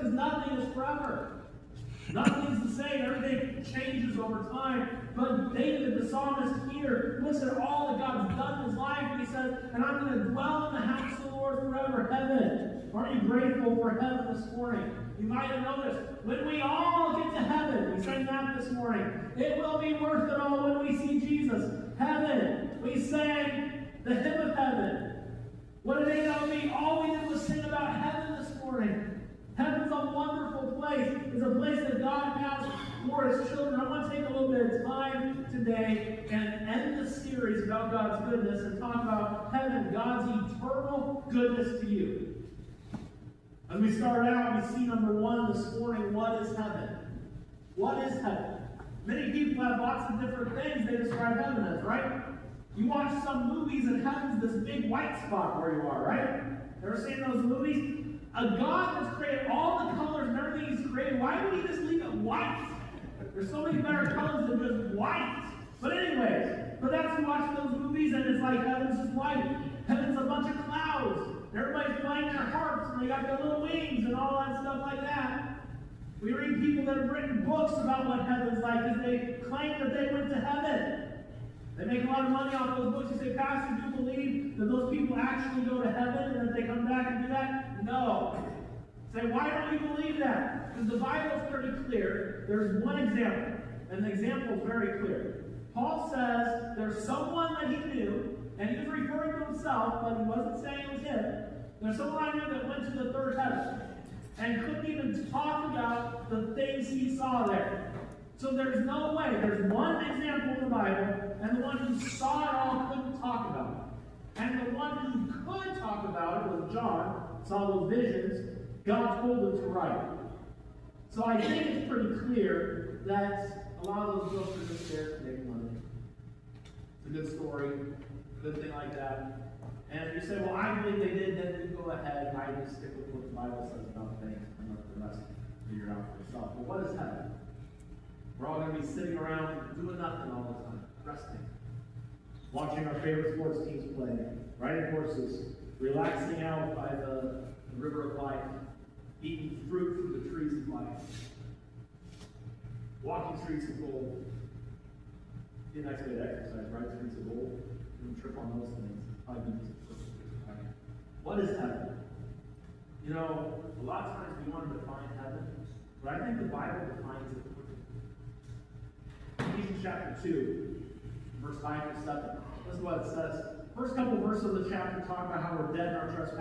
because nothing is forever. Nothing's the same. Everything changes over time. But David, the psalmist here, looks at all that God's done in his life, and he says, and I'm going to dwell in the house of the Lord forever. Heaven. Aren't you grateful for heaven this morning? You might have noticed, when we all get to heaven, we sang that this morning, it will be worth it all when we see Jesus. Heaven. We sang the hymn of heaven. What a day that would be. All we did was sing about heaven this morning. Heaven's a wonderful place. It's a place that God has for his children. I want to take a little bit of time today and end the series about God's goodness and talk about heaven, God's eternal goodness to you. As we start out, we see number one this morning, what is heaven? What is heaven? Many people have lots of different things they describe heaven as, right? You watch some movies and heaven's this big white spot where you are, right? Ever seen those movies? A God that's created all the colors and everything he's created, why would he just leave it white? There's so many better colors than just white. But anyways, that's you watch those movies and it's like heaven's just white. Heaven's a bunch of clouds. Everybody's playing their harps and they got their little wings and all that stuff like that. We read people that have written books about what heaven's like because they claim that they went to heaven. They make a lot of money off those books. You say, Pastor, do you believe that those people actually go to heaven and that they come back and do that? No. Say, why don't you believe that? Because the Bible is pretty clear. There's one example, and the example is very clear. Paul says there's someone that he knew, and he was referring to himself, but he wasn't saying it was him. There's someone I knew that went to the third heaven and couldn't even talk about the things he saw there. So there's no way. There's one example in the Bible, and the one who saw it all couldn't talk about it. And the one who could talk about it was John, saw those visions. God told him to write. So I think it's pretty clear that a lot of those books are just there to make money. It's a good story, a good thing like that. And if you say, well, I believe they did, then you go ahead and I just stick with what the Bible says about things and let the rest figure it out for yourself. But what is heaven? We're all going to be sitting around doing nothing all the time, resting, watching our favorite sports teams play, riding horses, relaxing out by the river of life, eating fruit from the trees of life, walking streets of gold. Be a nice way to exercise, right? Streets of gold. Don't trip on those things. Probably be right? What is heaven? You know, a lot of times we want to define heaven, but I think the Bible defines it. Ephesians chapter 2, verse 5 to 7. This is what it says. First couple verses of the chapter talk about how we're dead in our trespasses.